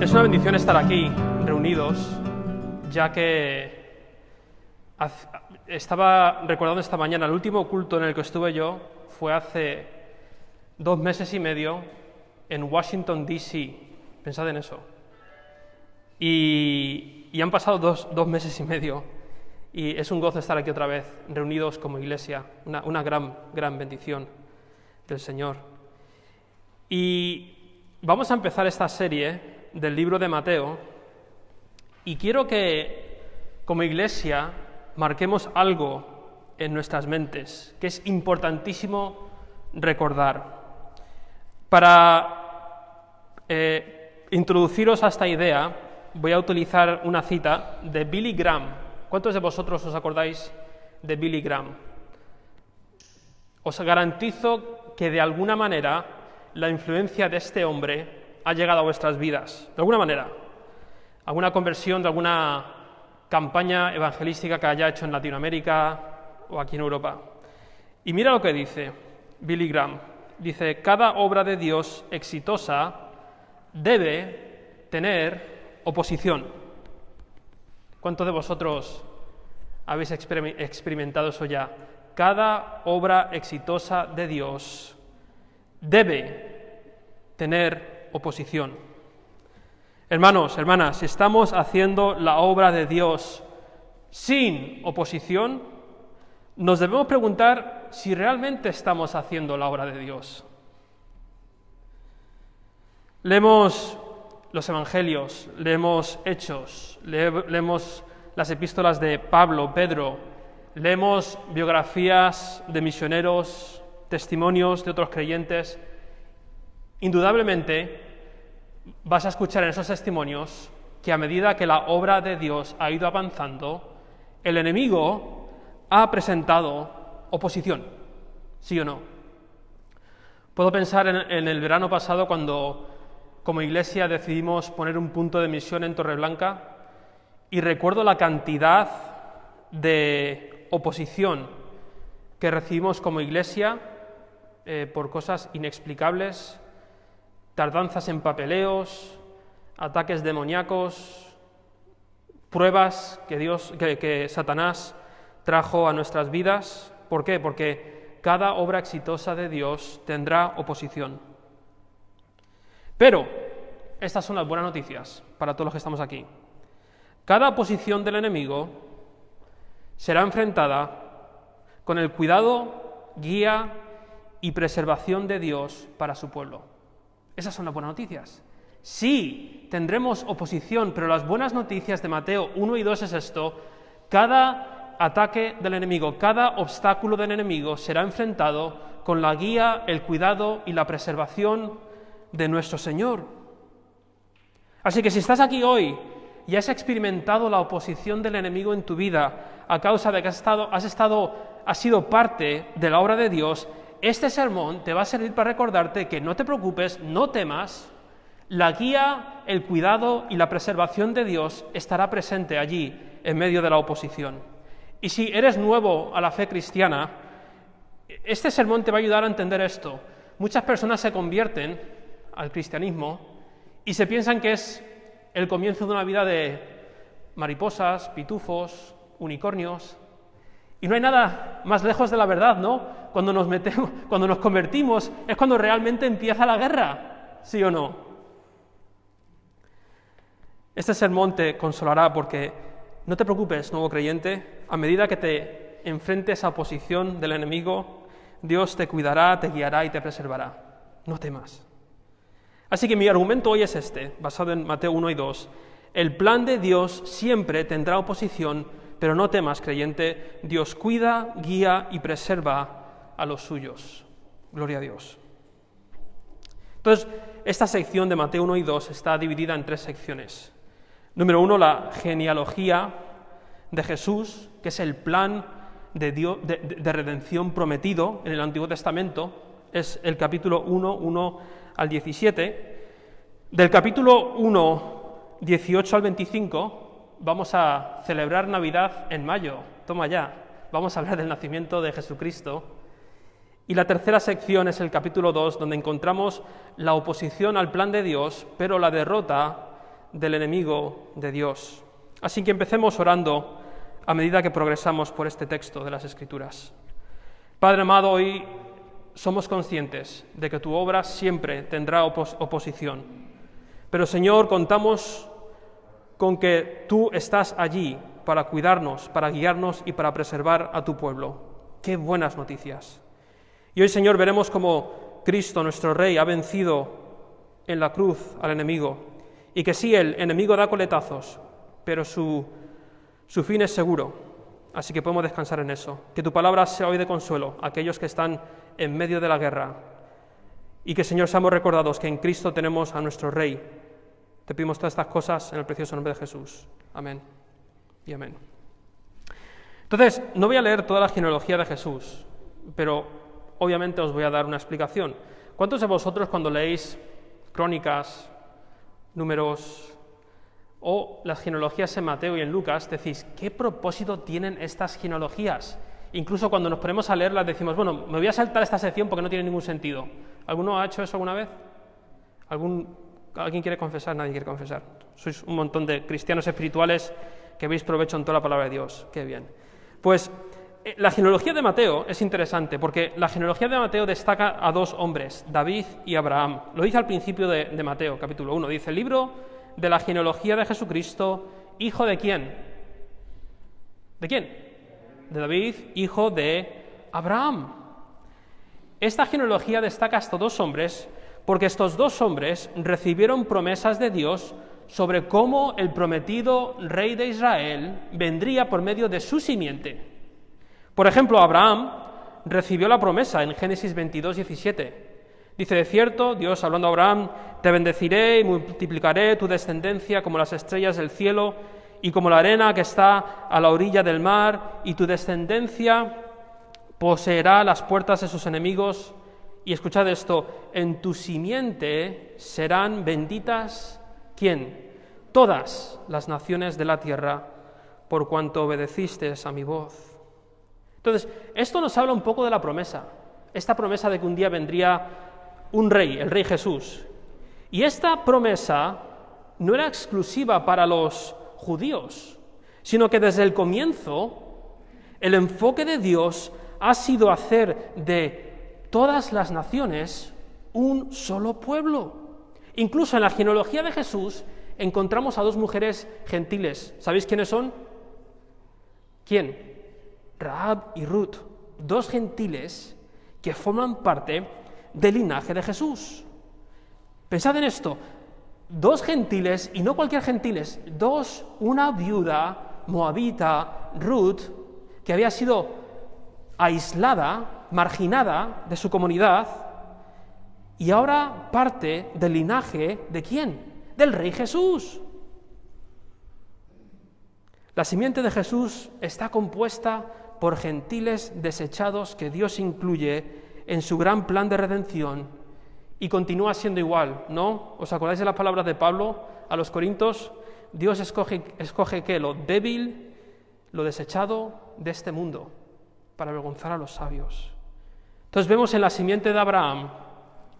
Es una bendición estar aquí, reunidos, ya que estaba recordando esta mañana, el último culto en el que estuve yo fue hace 2 meses y medio en Washington, D.C. Pensad en eso. Y han pasado dos meses y medio, y es un gozo estar aquí otra vez, reunidos como iglesia, una gran bendición del Señor. Y vamos a empezar esta serie del libro de Mateo, y quiero que como iglesia marquemos algo en nuestras mentes, que es importantísimo recordar. Para introduciros a esta idea, voy a utilizar una cita de Billy Graham. ¿Cuántos de vosotros os acordáis de Billy Graham? Os garantizo que de alguna manera la influencia de este hombre ha llegado a vuestras vidas, de alguna manera. Alguna conversión de alguna campaña evangelística que haya hecho en Latinoamérica o aquí en Europa. Y mira lo que dice Billy Graham. Dice: cada obra de Dios exitosa debe tener oposición. ¿Cuántos de vosotros habéis experimentado eso ya? Cada obra exitosa de Dios debe tener oposición. Hermanos, hermanas, si estamos haciendo la obra de Dios sin oposición, nos debemos preguntar si realmente estamos haciendo la obra de Dios. Leemos los evangelios, leemos Hechos, leemos las epístolas de Pablo, Pedro, leemos biografías de misioneros, testimonios de otros creyentes. Indudablemente vas a escuchar en esos testimonios que a medida que la obra de Dios ha ido avanzando, el enemigo ha presentado oposición, ¿sí o no? Puedo pensar en el verano pasado, cuando como iglesia decidimos poner un punto de misión en Torreblanca, y recuerdo la cantidad de oposición que recibimos como iglesia por cosas inexplicables, tardanzas en papeleos, ataques demoníacos, pruebas que Satanás trajo a nuestras vidas. ¿Por qué? Porque cada obra exitosa de Dios tendrá oposición. Pero estas son las buenas noticias para todos los que estamos aquí. Cada oposición del enemigo será enfrentada con el cuidado, guía y preservación de Dios para su pueblo. Esas son las buenas noticias. Sí, tendremos oposición, pero las buenas noticias de Mateo 1 y 2 es esto: cada ataque del enemigo, cada obstáculo del enemigo será enfrentado con la guía, el cuidado y la preservación de nuestro Señor. Así que si estás aquí hoy y has experimentado la oposición del enemigo en tu vida a causa de que has sido parte de la obra de Dios, este sermón te va a servir para recordarte que no te preocupes, no temas. La guía, el cuidado y la preservación de Dios estará presente allí en medio de la oposición. Y si eres nuevo a la fe cristiana, este sermón te va a ayudar a entender esto. Muchas personas se convierten al cristianismo y se piensan que es el comienzo de una vida de mariposas, pitufos, unicornios. Y no hay nada más lejos de la verdad, ¿no? Cuando nos convertimos es cuando realmente empieza la guerra, ¿sí o no? Este sermón te consolará, porque no te preocupes, nuevo creyente. A medida que te enfrentes a oposición del enemigo, Dios te cuidará, te guiará y te preservará. No temas. Así que mi argumento hoy es este, basado en Mateo 1 y 2. El plan de Dios siempre tendrá oposición, pero no temas, creyente. Dios cuida, guía y preserva a los suyos. Gloria a Dios. Entonces, esta sección de Mateo 1 y 2 está dividida en 3 secciones. Número 1, la genealogía de Jesús, que es el plan de Dios, de redención prometido en el Antiguo Testamento. Es el capítulo 1 al 17. Del capítulo 1, 18 al 25, vamos a celebrar Navidad en mayo. Toma ya. Vamos a hablar del nacimiento de Jesucristo. Y la tercera sección es el capítulo 2, donde encontramos la oposición al plan de Dios, pero la derrota del enemigo de Dios. Así que empecemos orando a medida que progresamos por este texto de las Escrituras. Padre amado, hoy somos conscientes de que tu obra siempre tendrá oposición. Pero Señor, contamos con que tú estás allí para cuidarnos, para guiarnos y para preservar a tu pueblo. ¡Qué buenas noticias! Y hoy, Señor, veremos cómo Cristo, nuestro Rey, ha vencido en la cruz al enemigo, y que sí, el enemigo da coletazos, pero su fin es seguro, así que podemos descansar en eso. Que tu palabra sea hoy de consuelo a aquellos que están en medio de la guerra, y que, Señor, seamos recordados que en Cristo tenemos a nuestro Rey. Te pedimos todas estas cosas en el precioso nombre de Jesús. Amén y amén. Entonces, no voy a leer toda la genealogía de Jesús, pero obviamente os voy a dar una explicación. ¿Cuántos de vosotros cuando leéis Crónicas, Números o las genealogías en Mateo y en Lucas decís, ¿qué propósito tienen estas genealogías? Incluso cuando nos ponemos a leerlas decimos, bueno, me voy a saltar esta sección porque no tiene ningún sentido. ¿Alguno ha hecho eso alguna vez? ¿Alguien quiere confesar? Nadie quiere confesar. Sois un montón de cristianos espirituales que veis provecho en toda la palabra de Dios. Qué bien. Pues la genealogía de Mateo es interesante porque la genealogía de Mateo destaca a dos hombres, David y Abraham. Lo dice al principio de Mateo, capítulo 1. Dice, el libro de la genealogía de Jesucristo, ¿hijo de quién? ¿De quién? De David, hijo de Abraham. Esta genealogía destaca a estos dos hombres porque estos dos hombres recibieron promesas de Dios sobre cómo el prometido rey de Israel vendría por medio de su simiente. Por ejemplo, Abraham recibió la promesa en Génesis 22, 17. Dice, de cierto, Dios hablando a Abraham, te bendeciré y multiplicaré tu descendencia como las estrellas del cielo y como la arena que está a la orilla del mar, y tu descendencia poseerá las puertas de sus enemigos. Y escuchad esto, en tu simiente serán benditas, ¿quién? Todas las naciones de la tierra, por cuanto obedeciste a mi voz. Entonces, esto nos habla un poco de la promesa, esta promesa de que un día vendría un rey, el rey Jesús. Y esta promesa no era exclusiva para los judíos, sino que desde el comienzo el enfoque de Dios ha sido hacer de todas las naciones un solo pueblo. Incluso en la genealogía de Jesús encontramos a dos mujeres gentiles. ¿Sabéis quiénes son? ¿Quién? Rahab y Ruth, dos gentiles que forman parte del linaje de Jesús. Pensad en esto, dos gentiles, y no cualquier gentiles, una viuda moabita, Ruth, que había sido aislada, marginada de su comunidad, y ahora parte del linaje ¿de quién? Del Rey Jesús. La simiente de Jesús está compuesta por gentiles desechados que Dios incluye en su gran plan de redención y continúa siendo igual, ¿no? ¿Os acordáis de las palabras de Pablo a los Corintios? Dios escoge ¿qué? Lo débil, lo desechado de este mundo para avergonzar a los sabios. Entonces vemos en la simiente de Abraham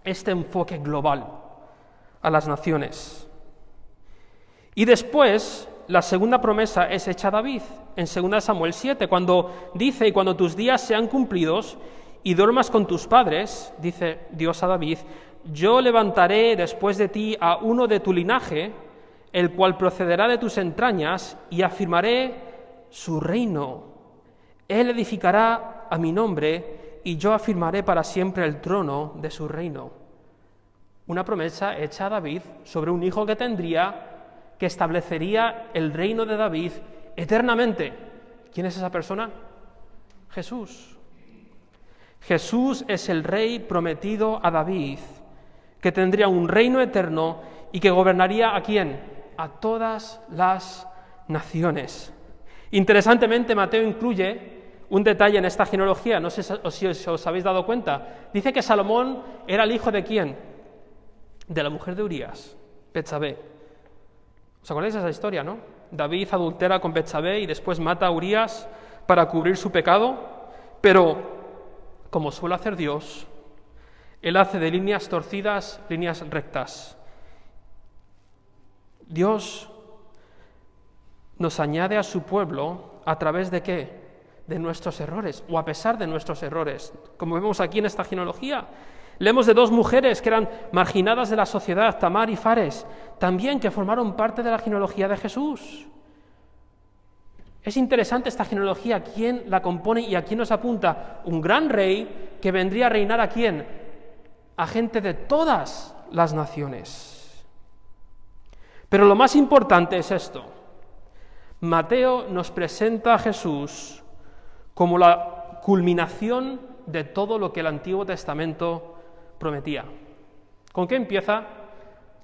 este enfoque global a las naciones. Y después, la segunda promesa es hecha a David, en 2 Samuel 7, cuando dice, y cuando tus días sean cumplidos y duermas con tus padres, dice Dios a David, yo levantaré después de ti a uno de tu linaje, el cual procederá de tus entrañas, y afirmaré su reino. Él edificará a mi nombre, y yo afirmaré para siempre el trono de su reino. Una promesa hecha a David sobre un hijo que tendría, que establecería el reino de David eternamente. ¿Quién es esa persona? Jesús. Jesús es el rey prometido a David, que tendría un reino eterno y que gobernaría ¿a quién? A todas las naciones. Interesantemente, Mateo incluye un detalle en esta genealogía, no sé si os habéis dado cuenta. Dice que Salomón era el hijo de ¿quién? De la mujer de Urías, Betsabé. ¿Os acordáis de esa historia, no? David adultera con Betsabé y después mata a Urías para cubrir su pecado, pero, como suele hacer Dios, Él hace de líneas torcidas líneas rectas. Dios nos añade a su pueblo a través de ¿qué? De nuestros errores, o a pesar de nuestros errores. Como vemos aquí en esta genealogía, leemos de 2 mujeres que eran marginadas de la sociedad, Tamar y Fares, también que formaron parte de la genealogía de Jesús. Es interesante esta genealogía, quién la compone y a quién nos apunta. Un gran rey que vendría a reinar ¿a quién? A gente de todas las naciones. Pero lo más importante es esto. Mateo nos presenta a Jesús como la culminación de todo lo que el Antiguo Testamento prometía. ¿Con qué empieza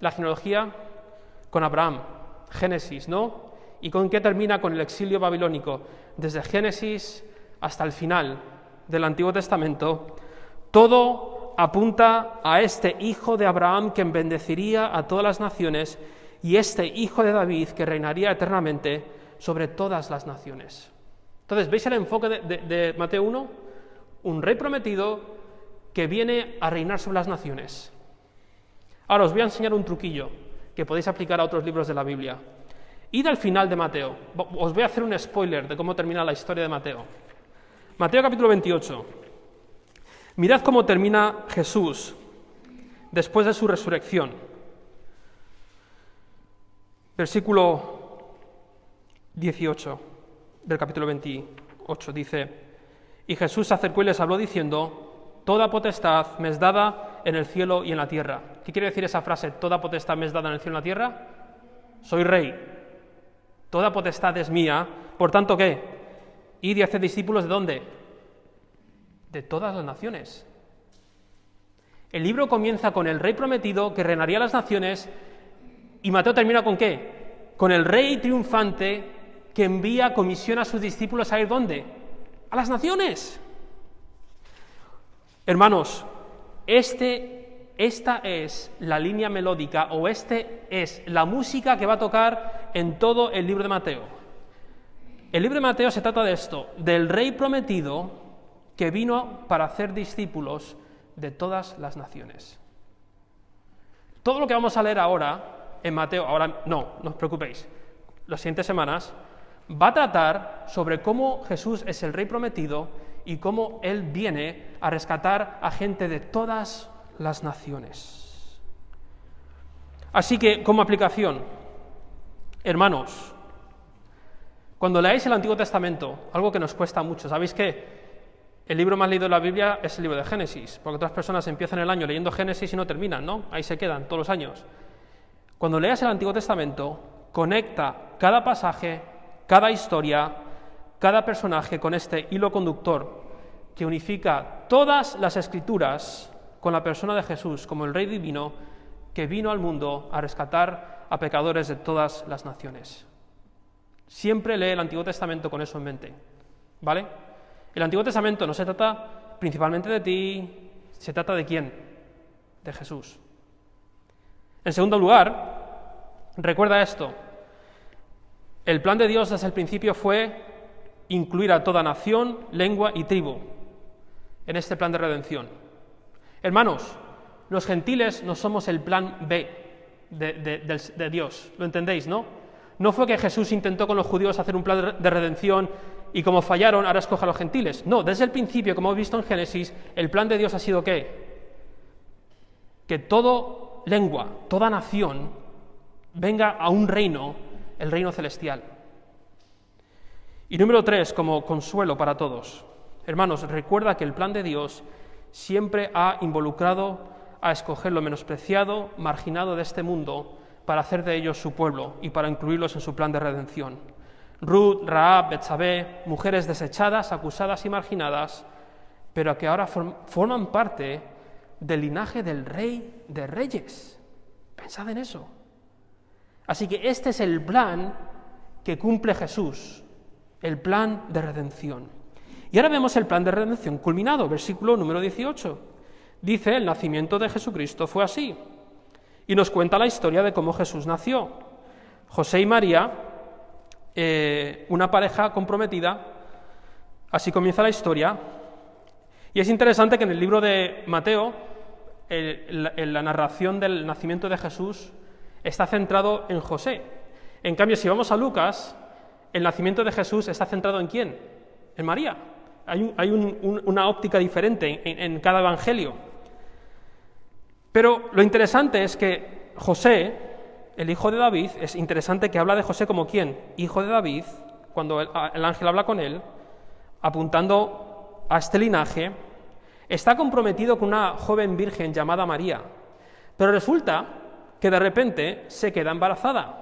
la genealogía? Con Abraham, Génesis, ¿no? ¿Y con qué termina? Con el exilio babilónico. Desde Génesis hasta el final del Antiguo Testamento, todo apunta a este hijo de Abraham que bendeciría a todas las naciones y este hijo de David que reinaría eternamente sobre todas las naciones. Entonces, ¿veis el enfoque de Mateo 1? Un rey prometido que viene a reinar sobre las naciones. Ahora os voy a enseñar un truquillo que podéis aplicar a otros libros de la Biblia. Id al final de Mateo. Os voy a hacer un spoiler de cómo termina la historia de Mateo. Mateo capítulo 28. Mirad cómo termina Jesús después de su resurrección. Versículo 18 del capítulo 28 dice: Y Jesús se acercó y les habló diciendo: Toda potestad me es dada en el cielo y en la tierra. ¿Qué quiere decir esa frase? Toda potestad me es dada en el cielo y en la tierra. Soy rey. Toda potestad es mía. Por tanto, ¿qué? Id y haced discípulos ¿de dónde? De todas las naciones. El libro comienza con el rey prometido que reinaría las naciones y Mateo termina ¿con qué? Con el rey triunfante que envía, comisiona a sus discípulos a ir ¿dónde? A las naciones. Hermanos, esta es la línea melódica o es la música que va a tocar en todo el libro de Mateo. El libro de Mateo se trata de esto, del rey prometido que vino para hacer discípulos de todas las naciones. Todo lo que vamos a leer ahora en Mateo, ahora no os preocupéis, las siguientes semanas, va a tratar sobre cómo Jesús es el rey prometido y cómo Él viene a rescatar a gente de todas las naciones. Así que, como aplicación, hermanos, cuando leáis el Antiguo Testamento, algo que nos cuesta mucho, ¿sabéis qué? El libro más leído de la Biblia es el libro de Génesis, porque otras personas empiezan el año leyendo Génesis y no terminan, ¿no? Ahí se quedan todos los años. Cuando leas el Antiguo Testamento, conecta cada pasaje, cada historia, cada personaje con este hilo conductor que unifica todas las Escrituras con la persona de Jesús como el Rey Divino que vino al mundo a rescatar a pecadores de todas las naciones. Siempre lee el Antiguo Testamento con eso en mente, ¿vale? El Antiguo Testamento no se trata principalmente de ti, se trata de ¿quién? De Jesús. En segundo lugar, recuerda esto, el plan de Dios desde el principio fue incluir a toda nación, lengua y tribu en este plan de redención. Hermanos, los gentiles no somos el plan B de Dios, ¿lo entendéis, no? No fue que Jesús intentó con los judíos hacer un plan de redención y como fallaron, ahora escoja a los gentiles. No, desde el principio, como hemos visto en Génesis, el plan de Dios ha sido ¿qué? Que toda lengua, toda nación venga a un reino, el reino celestial. Y número 3, como consuelo para todos. Hermanos, recuerda que el plan de Dios siempre ha involucrado a escoger lo menospreciado, marginado de este mundo, para hacer de ellos su pueblo y para incluirlos en su plan de redención. Ruth, Rahab, Betsabé, mujeres desechadas, acusadas y marginadas, pero que ahora forman parte del linaje del Rey de Reyes. Pensad en eso. Así que este es el plan que cumple Jesús, el plan de redención. Y ahora vemos el plan de redención culminado, versículo número 18. Dice, el nacimiento de Jesucristo fue así. Y nos cuenta la historia de cómo Jesús nació. José y María, una pareja comprometida, así comienza la historia. Y es interesante que en el libro de Mateo, la narración del nacimiento de Jesús está centrado en José. En cambio, si vamos a Lucas, el nacimiento de Jesús está centrado ¿en quién? En María. Hay una óptica diferente en cada evangelio. Pero lo interesante es que José, el hijo de David, es interesante que habla de José como ¿quién? Hijo de David, cuando el ángel habla con él, apuntando a este linaje, está comprometido con una joven virgen llamada María. Pero resulta que de repente se queda embarazada.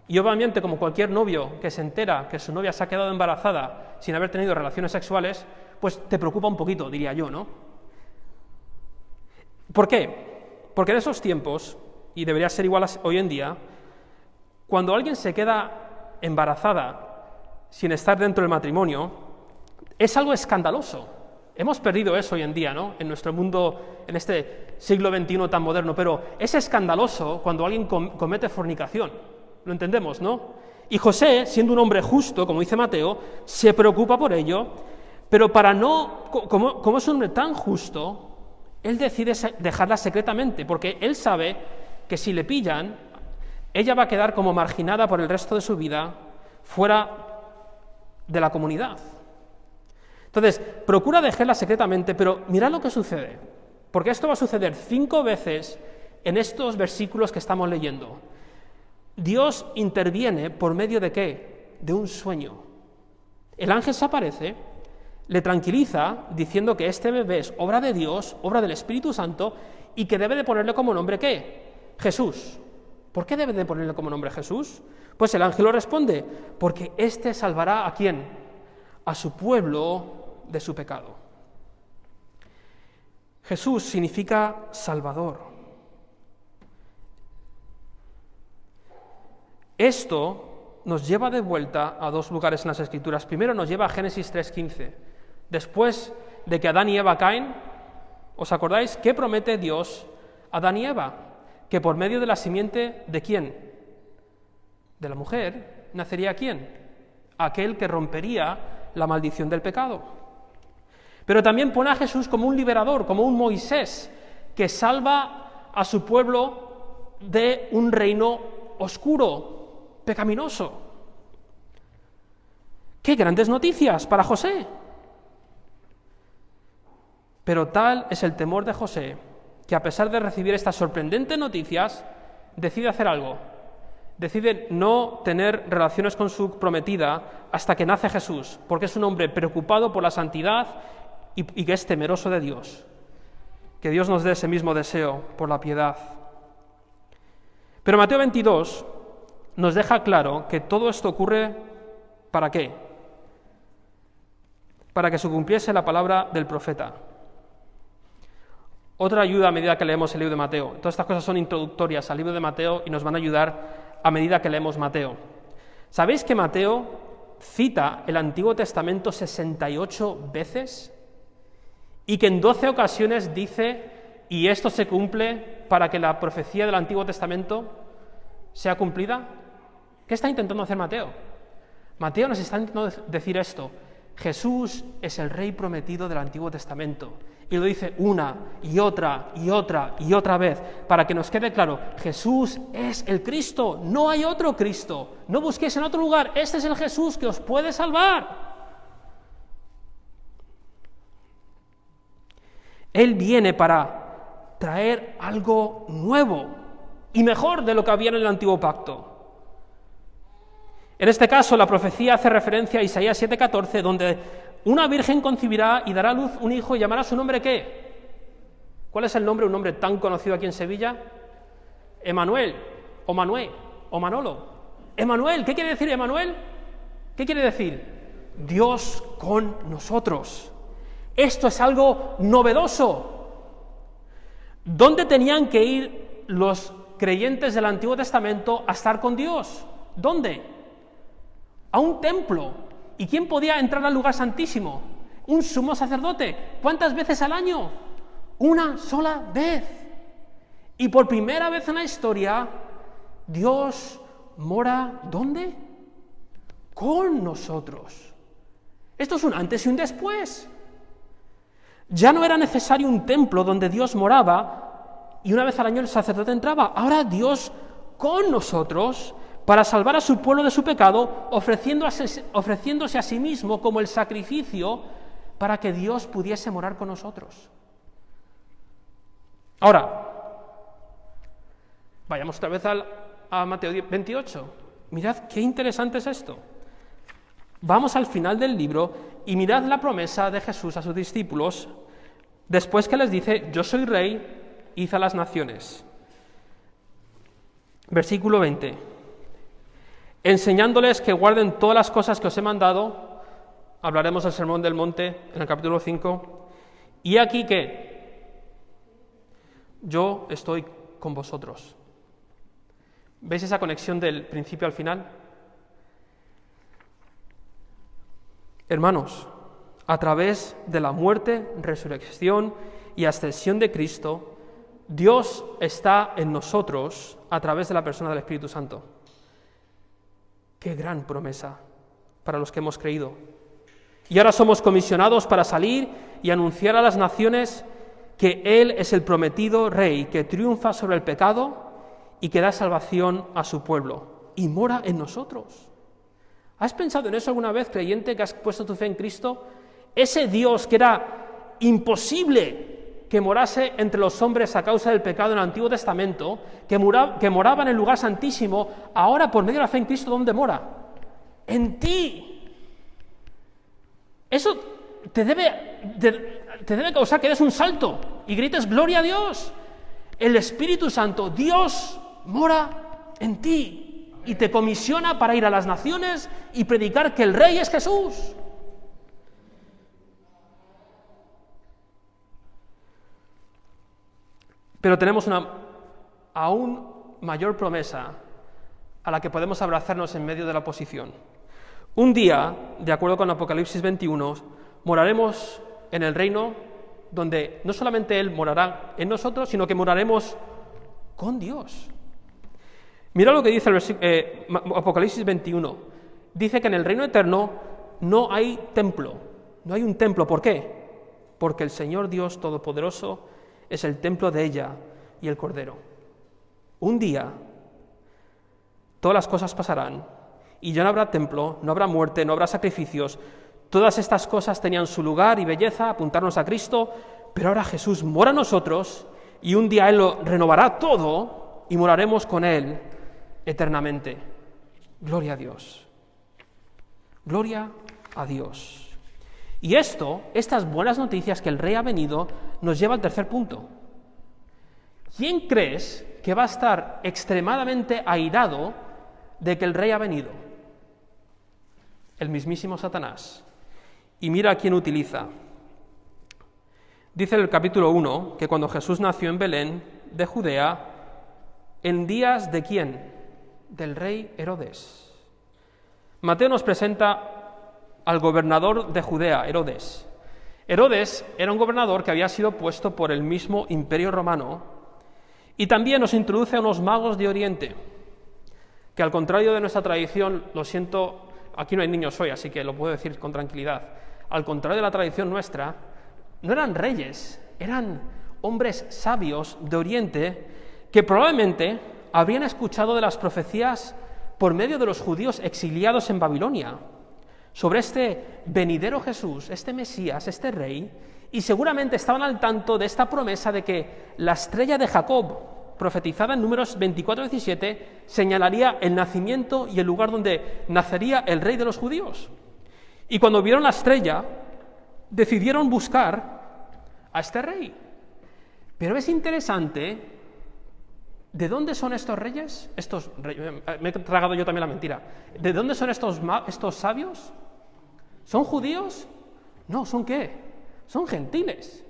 Y obviamente, como cualquier novio que se entera que su novia se ha quedado embarazada sin haber tenido relaciones sexuales, pues te preocupa un poquito, diría yo, ¿no? ¿Por qué? Porque en esos tiempos, y debería ser igual hoy en día, cuando alguien se queda embarazada sin estar dentro del matrimonio, es algo escandaloso. Hemos perdido eso hoy en día, ¿no? En nuestro mundo, en este siglo XXI tan moderno, pero es escandaloso cuando alguien comete fornicación. Lo entendemos, ¿no? Y José, siendo un hombre justo, como dice Mateo, se preocupa por ello, pero como es un hombre tan justo, él decide dejarla secretamente, porque él sabe que si le pillan, ella va a quedar como marginada por el resto de su vida, fuera de la comunidad. Entonces, procura dejarla secretamente, pero mirad lo que sucede, porque esto va a suceder 5 veces en estos versículos que estamos leyendo. Dios interviene por medio de ¿qué? De un sueño. El ángel se aparece, le tranquiliza diciendo que este bebé es obra de Dios, obra del Espíritu Santo, y que debe de ponerle como nombre ¿qué? Jesús. ¿Por qué debe de ponerle como nombre Jesús? Pues el ángel lo responde, porque éste salvará ¿a quién? A su pueblo de su pecado. Jesús significa Salvador. Esto nos lleva de vuelta a 2 lugares en las Escrituras. Primero nos lleva a Génesis 3:15. Después de que Adán y Eva caen, ¿os acordáis? ¿Qué promete Dios a Adán y Eva? Que por medio de la simiente ¿de quién? De la mujer, nacería ¿quién? Aquel que rompería la maldición del pecado. Pero también pone a Jesús como un liberador, como un Moisés, que salva a su pueblo de un reino oscuro, pecaminoso. ¡Qué grandes noticias para José! Pero tal es el temor de José, que a pesar de recibir estas sorprendentes noticias, decide hacer algo. Decide no tener relaciones con su prometida hasta que nace Jesús, porque es un hombre preocupado por la santidad y que es temeroso de Dios. Que Dios nos dé ese mismo deseo por la piedad. Pero Mateo 22 nos deja claro que todo esto ocurre ¿para qué? Para que se cumpliese la palabra del profeta. Otra ayuda a medida que leemos el libro de Mateo. Todas estas cosas son introductorias al libro de Mateo y nos van a ayudar a medida que leemos Mateo. ¿Sabéis que Mateo cita el Antiguo Testamento 68 veces? Y que en 12 ocasiones dice, y esto se cumple para que la profecía del Antiguo Testamento sea cumplida. ¿Qué está intentando hacer Mateo? Mateo nos está intentando decir esto: Jesús es el Rey prometido del Antiguo Testamento. Y lo dice una y otra y otra y otra vez, para que nos quede claro, Jesús es el Cristo, no hay otro Cristo. No busquéis en otro lugar, este es el Jesús que os puede salvar. Él viene para traer algo nuevo y mejor de lo que había en el Antiguo Pacto. En este caso, la profecía hace referencia a Isaías 7:14, donde una virgen concebirá y dará a luz un hijo y llamará su nombre ¿qué? ¿Cuál es el nombre? Un nombre tan conocido aquí en Sevilla. Emanuel, o Manuel, o Manolo. Emanuel, ¿qué quiere decir Emanuel? ¿Qué quiere decir? Dios con nosotros. Esto es algo novedoso. ¿Dónde tenían que ir los creyentes del Antiguo Testamento a estar con Dios? ¿Dónde? A un templo. ¿Y quién podía entrar al lugar santísimo? Un sumo sacerdote. ¿Cuántas veces al año? Una sola vez. Y por primera vez en la historia, Dios mora, ¿dónde? Con nosotros. Esto es un antes y un después. Ya no era necesario un templo donde Dios moraba y una vez al año el sacerdote entraba. Ahora Dios con nosotros para salvar a su pueblo de su pecado, ofreciéndose a sí mismo como el sacrificio para que Dios pudiese morar con nosotros. Ahora, vayamos otra vez a Mateo 28. Mirad qué interesante es esto. Vamos al final del libro y mirad la promesa de Jesús a sus discípulos, después que les dice, yo soy rey, id a las naciones. Versículo 20. Enseñándoles que guarden todas las cosas que os he mandado, hablaremos del Sermón del Monte en el capítulo 5, y aquí que yo estoy con vosotros. ¿Veis esa conexión del principio al final? Hermanos, a través de la muerte, resurrección y ascensión de Cristo, Dios está en nosotros a través de la persona del Espíritu Santo. ¡Qué gran promesa para los que hemos creído! Y ahora somos comisionados para salir y anunciar a las naciones que Él es el prometido Rey que triunfa sobre el pecado y que da salvación a su pueblo y mora en nosotros. ¿Has pensado en eso alguna vez, creyente, que has puesto tu fe en Cristo? Ese Dios que era imposible que morase entre los hombres a causa del pecado en el Antiguo Testamento, que moraba en el lugar santísimo, ahora por medio de la fe en Cristo, ¿dónde mora? En ti. Eso te debe causar que des un salto y grites gloria a Dios. El Espíritu Santo, Dios, mora en ti y te comisiona para ir a las naciones y predicar que el Rey es Jesús. Pero tenemos una aún mayor promesa a la que podemos abrazarnos en medio de la oposición. Un día, de acuerdo con Apocalipsis 21, moraremos en el reino donde no solamente Él morará en nosotros, sino que moraremos con Dios. Mira lo que dice el Apocalipsis 21. Dice que en el reino eterno no hay templo, no hay un templo. ¿Por qué? Porque el Señor Dios Todopoderoso es el templo de ella y el Cordero. Un día todas las cosas pasarán y ya no habrá templo, no habrá muerte, no habrá sacrificios. Todas estas cosas tenían su lugar y belleza, apuntarnos a Cristo, pero ahora Jesús mora en nosotros y un día Él lo renovará todo y moraremos con Él eternamente. Gloria a Dios. Gloria a Dios. Y estas buenas noticias que el Rey ha venido, nos lleva al tercer punto. ¿Quién crees que va a estar extremadamente airado de que el Rey ha venido? El mismísimo Satanás. Y mira a quién utiliza. Dice en el capítulo 1 que cuando Jesús nació en Belén, de Judea, en días de ¿quién? Del rey Herodes. Mateo nos presenta al gobernador de Judea, Herodes. Herodes era un gobernador que había sido puesto por el mismo Imperio Romano y también nos introduce a unos magos de Oriente, que al contrario de nuestra tradición, lo siento, aquí no hay niños hoy, así que lo puedo decir con tranquilidad, al contrario de la tradición nuestra, no eran reyes, eran hombres sabios de Oriente que probablemente habrían escuchado de las profecías por medio de los judíos exiliados en Babilonia sobre este venidero Jesús, este Mesías, este Rey, y seguramente estaban al tanto de esta promesa de que la estrella de Jacob, profetizada en Números 24-17, señalaría el nacimiento y el lugar donde nacería el Rey de los judíos. Y cuando vieron la estrella, decidieron buscar a este Rey. Pero es interesante, ¿de dónde son estos reyes? Me he tragado yo también la mentira. ¿De dónde son estos sabios? ¿Son judíos? No, ¿son qué? Son gentiles.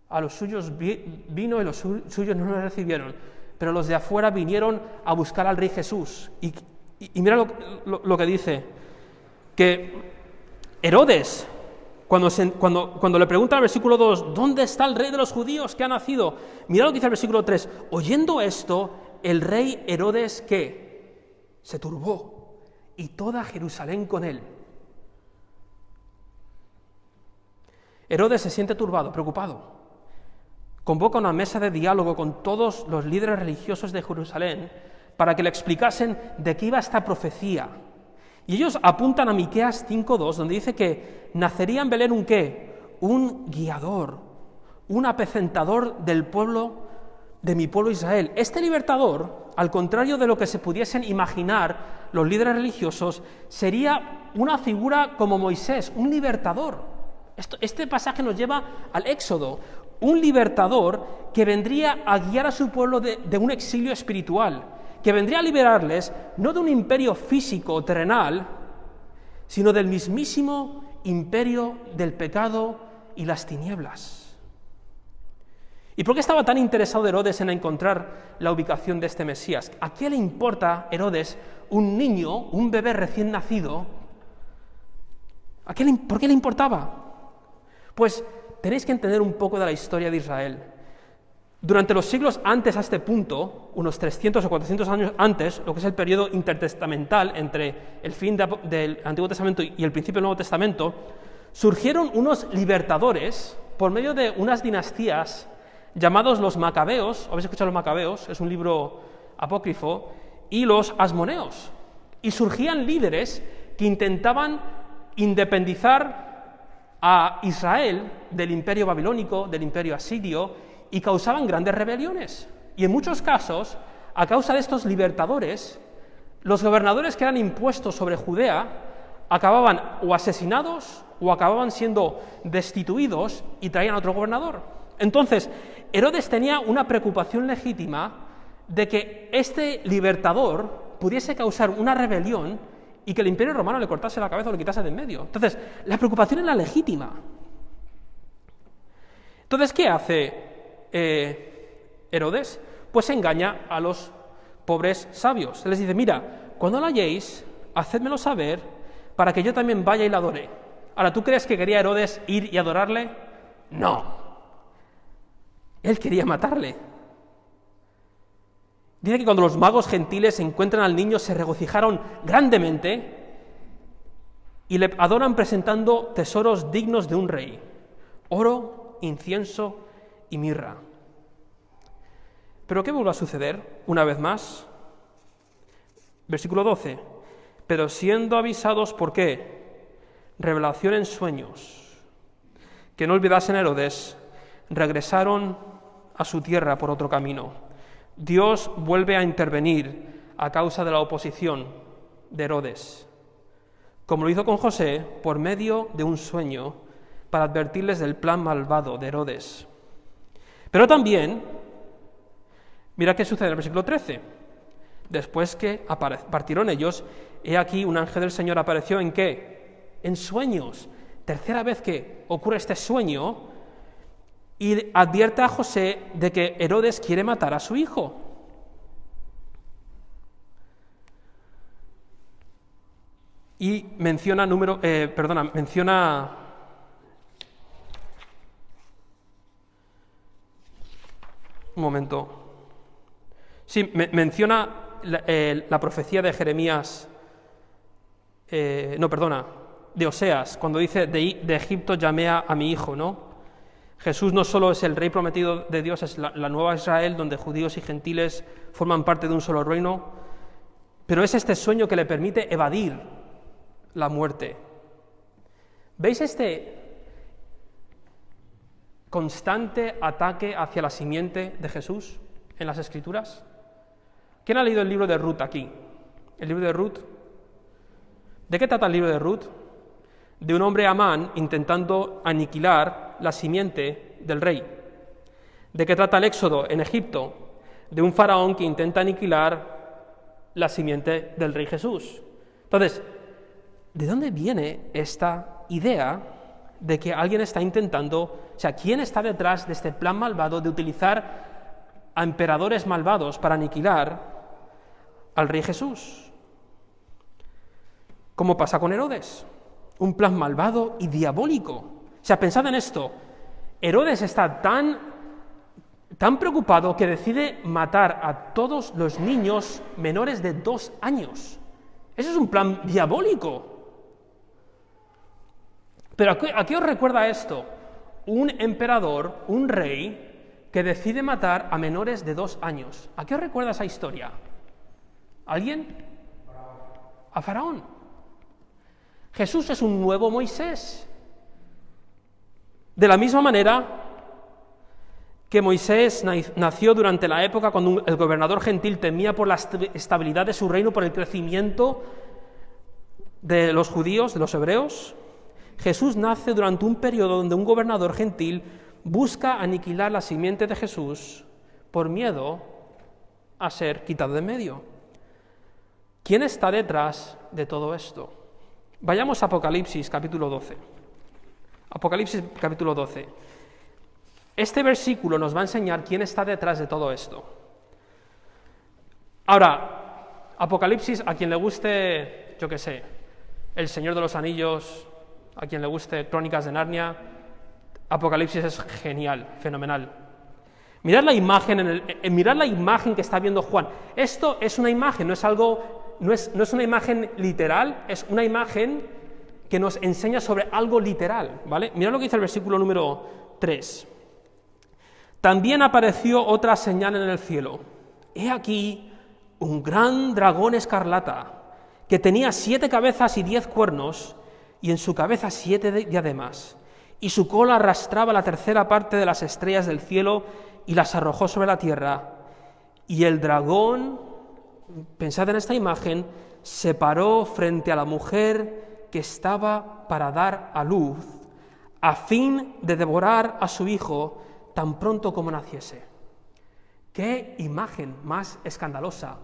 A los suyos vino y los suyos no le recibieron, pero los de afuera vinieron a buscar al Rey Jesús. Y mira lo que dice, que Herodes, cuando le pregunta al versículo 2, ¿dónde está el Rey de los judíos que ha nacido? Mira lo que dice el versículo 3, oyendo esto, el rey Herodes, ¿qué? Se turbó, y toda Jerusalén con él. Herodes se siente turbado, preocupado. convoca una mesa de diálogo con todos los líderes religiosos de Jerusalén para que le explicasen de qué iba esta profecía. Y ellos apuntan a Miqueas 5:2, donde dice que nacería en Belén un ¿qué? Un guiador, un apacentador del pueblo, de mi pueblo Israel. Este libertador, al contrario de lo que se pudiesen imaginar los líderes religiosos, sería una figura como Moisés, un libertador. Este pasaje nos lleva al Éxodo, un libertador que vendría a guiar a su pueblo de un exilio espiritual, que vendría a liberarles no de un imperio físico o terrenal, sino del mismísimo imperio del pecado y las tinieblas. ¿Y por qué estaba tan interesado Herodes en encontrar la ubicación de este Mesías? ¿A qué le importa Herodes un niño, un bebé recién nacido? ¿Por qué le importaba? Pues tenéis que entender un poco de la historia de Israel. Durante los siglos antes a este punto, unos 300 o 400 años antes, lo que es el periodo intertestamental entre el fin del Antiguo Testamento y el principio del Nuevo Testamento, surgieron unos libertadores por medio de unas dinastías llamados los Macabeos. ¿Habéis escuchado los Macabeos? Es un libro apócrifo. Y los Asmoneos. Y surgían líderes que intentaban independizar a Israel del imperio babilónico, del imperio asirio, y causaban grandes rebeliones. Y en muchos casos, a causa de estos libertadores, los gobernadores que eran impuestos sobre Judea acababan o asesinados o acababan siendo destituidos y traían a otro gobernador. Entonces, Herodes tenía una preocupación legítima de que este libertador pudiese causar una rebelión y que el imperio romano le cortase la cabeza o le quitase de en medio. Entonces, la preocupación era legítima. Entonces, ¿qué hace Herodes? Pues engaña a los pobres sabios. Les dice, mira, cuando la halléis, hacedmelo saber para que yo también vaya y la adore. Ahora, ¿tú crees que quería Herodes ir y adorarle? No. Él quería matarle. Dice que cuando los magos gentiles encuentran al niño se regocijaron grandemente y le adoran presentando tesoros dignos de un rey, oro, incienso y mirra. ¿Pero qué vuelve a suceder una vez más? Versículo 12. Pero siendo avisados, ¿por qué? Revelación en sueños, que no olvidasen a Herodes, regresaron a su tierra por otro camino. Dios vuelve a intervenir a causa de la oposición de Herodes, como lo hizo con José por medio de un sueño para advertirles del plan malvado de Herodes. Pero también, mira qué sucede en el versículo 13. Después que partieron ellos, he aquí un ángel del Señor apareció ¿en qué? En sueños. Tercera vez que ocurre este sueño y advierte a José de que Herodes quiere matar a su hijo. Y menciona un momento. Sí, menciona la profecía de Jeremías, de Oseas, cuando dice, de Egipto llamé a mi hijo, ¿no? Jesús no solo es el rey prometido de Dios, es la nueva Israel, donde judíos y gentiles forman parte de un solo reino, pero es este sueño que le permite evadir la muerte. ¿Veis este constante ataque hacia la simiente de Jesús en las Escrituras? ¿Quién ha leído el libro de Ruth aquí? ¿El libro de Ruth? ¿De qué trata el libro de Ruth? De un hombre Amán intentando aniquilar la simiente del rey. ¿De qué trata el Éxodo en Egipto? De un faraón que intenta aniquilar la simiente del rey Jesús. Entonces, ¿de dónde viene esta idea de que alguien está intentando, quién está detrás de este plan malvado de utilizar a emperadores malvados para aniquilar al rey Jesús? ¿Cómo pasa con Herodes? Un plan malvado y diabólico. Pensad en esto. Herodes está tan preocupado que decide matar a todos los niños menores de 2 años. Eso es un plan diabólico. Pero ¿a qué os recuerda esto? Un emperador, un rey, que decide matar a menores de 2 años. ¿A qué os recuerda esa historia? ¿Alguien? A Faraón. Jesús es un nuevo Moisés. De la misma manera que Moisés nació durante la época cuando el gobernador gentil temía por la estabilidad de su reino, por el crecimiento de los judíos, de los hebreos, Jesús nace durante un periodo donde un gobernador gentil busca aniquilar la simiente de Jesús por miedo a ser quitado de en medio. ¿Quién está detrás de todo esto? Vayamos a Apocalipsis capítulo 12. Apocalipsis capítulo 12. Este versículo nos va a enseñar quién está detrás de todo esto. Ahora, Apocalipsis, a quien le guste, yo qué sé, El Señor de los Anillos, a quien le guste Crónicas de Narnia, Apocalipsis es genial, fenomenal. Mirad la imagen, mirad la imagen que está viendo Juan. Esto es una imagen, no es una imagen literal, es una imagen que nos enseña sobre algo literal, ¿vale? Mirad lo que dice el versículo número 3. También apareció otra señal en el cielo. He aquí un gran dragón escarlata, que tenía 7 cabezas y 10 cuernos, y en su cabeza 7 diademas, y su cola arrastraba la 1/3 parte de las estrellas del cielo y las arrojó sobre la tierra. Y el dragón, pensad en esta imagen, se paró frente a la mujer que estaba para dar a luz, a fin de devorar a su hijo tan pronto como naciese. ¡Qué imagen más escandalosa!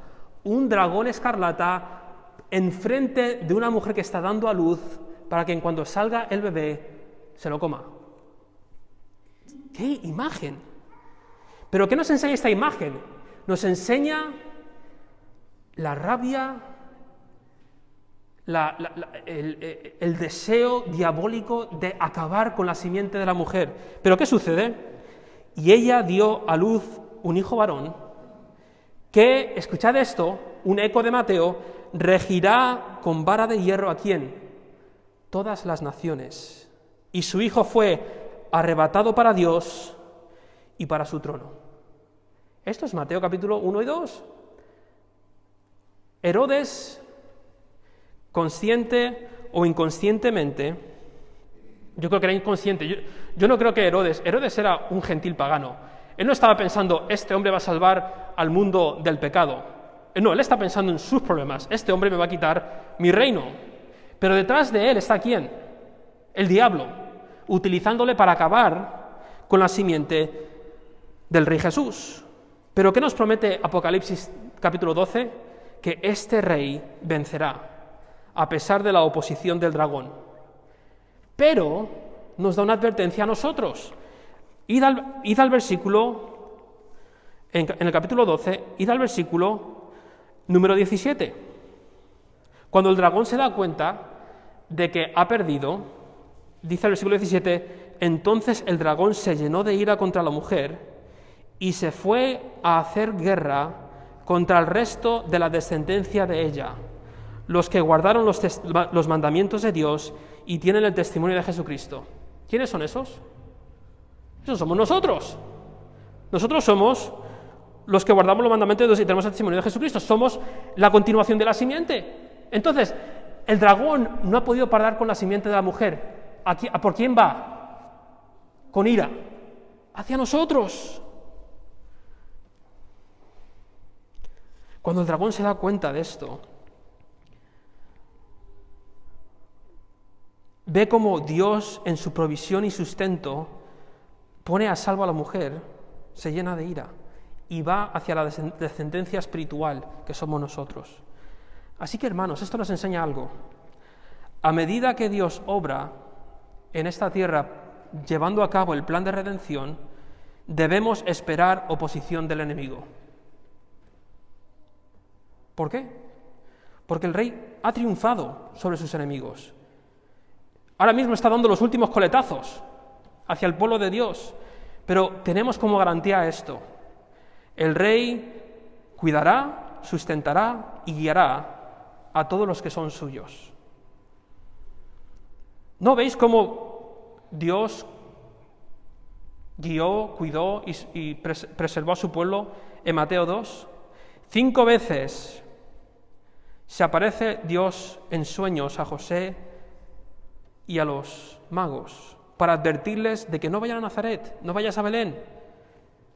Un dragón escarlata enfrente de una mujer que está dando a luz para que en cuanto salga el bebé se lo coma. ¡Qué imagen! ¿Pero qué nos enseña esta imagen? Nos enseña la rabia, el deseo diabólico de acabar con la simiente de la mujer. ¿Pero qué sucede? Y ella dio a luz un hijo varón que, escuchad esto, un eco de Mateo, regirá con vara de hierro ¿a quién? Todas las naciones. Y su hijo fue arrebatado para Dios y para su trono. Esto es Mateo capítulo 1 y 2. Herodes, consciente o inconscientemente, yo creo que era inconsciente, yo no creo que Herodes era un gentil pagano. Él no estaba pensando, este hombre va a salvar al mundo del pecado. No, él está pensando en sus problemas, este hombre me va a quitar mi reino. Pero detrás de él está ¿quién? El diablo, utilizándole para acabar con la simiente del rey Jesús. ¿Pero qué nos promete Apocalipsis capítulo 12? Que este rey vencerá, a pesar de la oposición del dragón. Pero nos da una advertencia a nosotros. Id al versículo, en el capítulo 12, id al versículo número 17. Cuando el dragón se da cuenta de que ha perdido, dice el versículo 17, entonces el dragón se llenó de ira contra la mujer y se fue a hacer guerra contra el resto de la descendencia de ella, los que guardaron los mandamientos de Dios y tienen el testimonio de Jesucristo. ¿Quiénes son esos? Esos somos nosotros. Nosotros somos los que guardamos los mandamientos de Dios y tenemos el testimonio de Jesucristo. Somos la continuación de la simiente. Entonces, el dragón no ha podido parar con la simiente de la mujer. ¿Por quién va? Con ira. Hacia nosotros. Cuando el dragón se da cuenta de esto, ve cómo Dios, en su provisión y sustento, pone a salvo a la mujer, se llena de ira y va hacia la descendencia espiritual que somos nosotros. Así que, hermanos, esto nos enseña algo. A medida que Dios obra en esta tierra, llevando a cabo el plan de redención, debemos esperar oposición del enemigo. ¿Por qué? Porque el rey ha triunfado sobre sus enemigos. Ahora mismo está dando los últimos coletazos hacia el pueblo de Dios, pero tenemos como garantía esto: el rey cuidará, sustentará y guiará a todos los que son suyos. ¿No veis cómo Dios guió, cuidó y preservó a su pueblo en Mateo 2. 5 veces se aparece Dios en sueños a José y a los magos para advertirles de que no vayan a Nazaret, no vayas a Belén,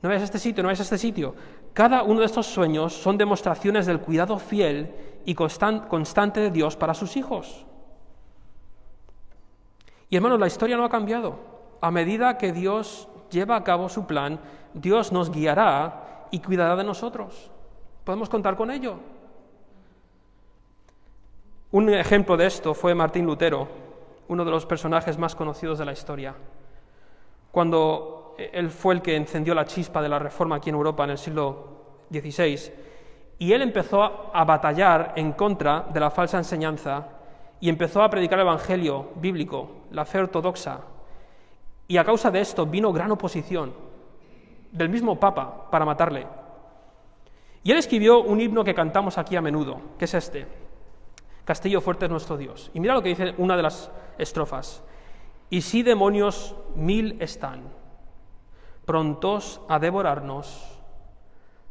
no vayas a este sitio, no vayas a este sitio. Cada uno de estos sueños son demostraciones del cuidado fiel y constante de Dios para sus hijos. Y hermanos, la historia no ha cambiado. A medida que Dios lleva a cabo su plan, Dios nos guiará y cuidará de nosotros. ¿Podemos contar con ello? Un ejemplo de esto fue Martín Lutero, uno de los personajes más conocidos de la historia. Cuando él fue el que encendió la chispa de la Reforma aquí en Europa en el siglo XVI, y él empezó a batallar en contra de la falsa enseñanza y empezó a predicar el Evangelio bíblico, la fe ortodoxa, y a causa de esto vino gran oposición del mismo Papa para matarle. Y él escribió un himno que cantamos aquí a menudo, que es este: Castillo fuerte es nuestro Dios. Y mira lo que dice una de las estrofas: y si demonios 1000 están, prontos a devorarnos,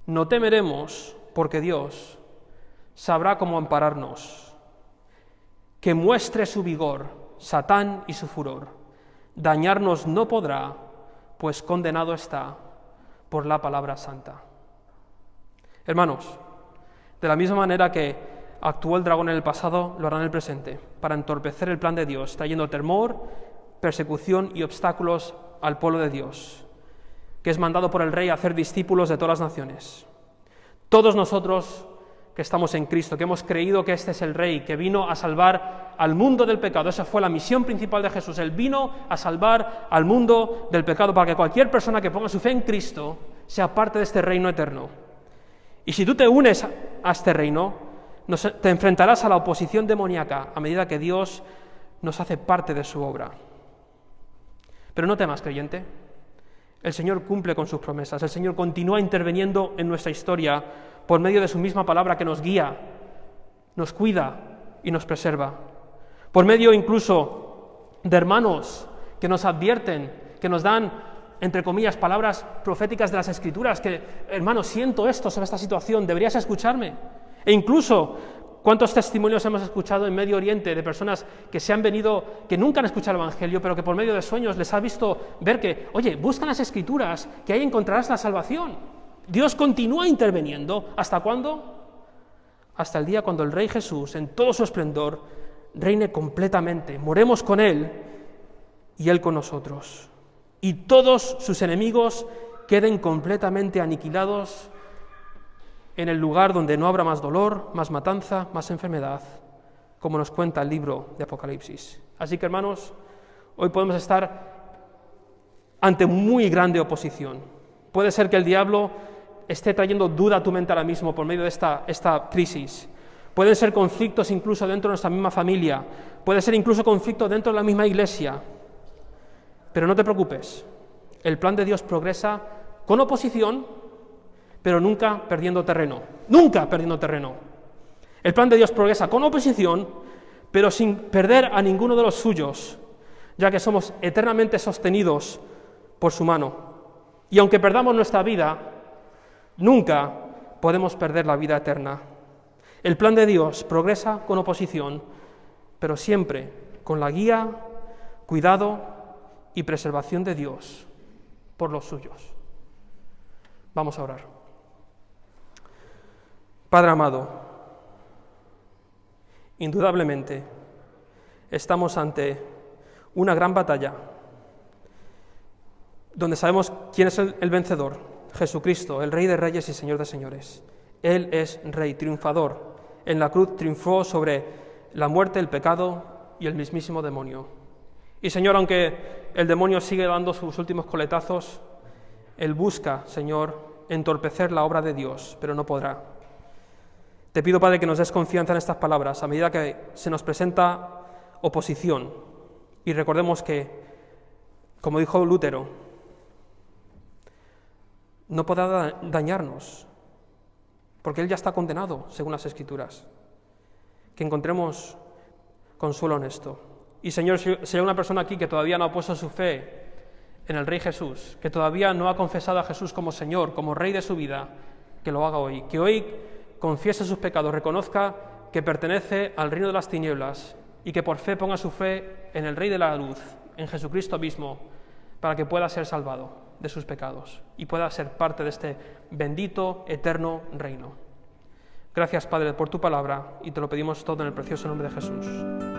no temeremos, porque Dios sabrá cómo ampararnos. Que muestre su vigor Satán y su furor, dañarnos no podrá, pues condenado está por la palabra santa. Hermanos, de la misma manera que actuó el dragón en el pasado, lo hará en el presente, para entorpecer el plan de Dios, trayendo temor, persecución y obstáculos al pueblo de Dios, que es mandado por el Rey a hacer discípulos de todas las naciones. Todos nosotros que estamos en Cristo, que hemos creído que este es el Rey, que vino a salvar al mundo del pecado. Esa fue la misión principal de Jesús. Él vino a salvar al mundo del pecado para que cualquier persona que ponga su fe en Cristo sea parte de este reino eterno. Y si tú te unes a este reino, te enfrentarás a la oposición demoníaca a medida que Dios nos hace parte de su obra. Pero no temas, creyente. El Señor cumple con sus promesas. El Señor continúa interviniendo en nuestra historia por medio de su misma palabra que nos guía, nos cuida y nos preserva. Por medio incluso de hermanos que nos advierten, que nos dan, entre comillas, palabras proféticas de las Escrituras, que, hermano, siento esto sobre esta situación, deberías escucharme. E incluso, ¿cuántos testimonios hemos escuchado en Medio Oriente de personas que se han venido, que nunca han escuchado el Evangelio, pero que por medio de sueños les ha visto ver que, oye, buscan las Escrituras, que ahí encontrarás la salvación? Dios continúa interviniendo. ¿Hasta cuándo? Hasta el día cuando el Rey Jesús, en todo su esplendor, reine completamente. Moremos con Él y Él con nosotros. Y todos sus enemigos queden completamente aniquilados en el lugar donde no habrá más dolor, más matanza, más enfermedad, como nos cuenta el libro de Apocalipsis. Así que, hermanos, hoy podemos estar ante muy grande oposición. Puede ser que el diablo esté trayendo duda a tu mente ahora mismo por medio de esta crisis. Pueden ser conflictos incluso dentro de nuestra misma familia. Puede ser incluso conflicto dentro de la misma iglesia. Pero no te preocupes. El plan de Dios progresa con oposición, pero nunca perdiendo terreno. ¡Nunca perdiendo terreno! El plan de Dios progresa con oposición, pero sin perder a ninguno de los suyos, ya que somos eternamente sostenidos por su mano. Y aunque perdamos nuestra vida, nunca podemos perder la vida eterna. El plan de Dios progresa con oposición, pero siempre con la guía, cuidado y preservación de Dios por los suyos. Vamos a orar. Padre amado, indudablemente estamos ante una gran batalla donde sabemos quién es el vencedor: Jesucristo, el Rey de Reyes y Señor de Señores. Él es Rey, triunfador. En la cruz triunfó sobre la muerte, el pecado y el mismísimo demonio. Y, Señor, aunque el demonio sigue dando sus últimos coletazos, Él busca, Señor, entorpecer la obra de Dios, pero no podrá. Te pido, Padre, que nos des confianza en estas palabras a medida que se nos presenta oposición. Y recordemos que, como dijo Lutero, no podrá dañarnos, porque Él ya está condenado, según las Escrituras. Que encontremos consuelo en esto. Y, Señor, si hay una persona aquí que todavía no ha puesto su fe en el Rey Jesús, que todavía no ha confesado a Jesús como Señor, como Rey de su vida, que lo haga hoy. Que hoy confiese sus pecados, reconozca que pertenece al reino de las tinieblas y que por fe ponga su fe en el Rey de la luz, en Jesucristo mismo, para que pueda ser salvado de sus pecados y pueda ser parte de este bendito, eterno reino. Gracias, Padre, por tu palabra, y te lo pedimos todo en el precioso nombre de Jesús.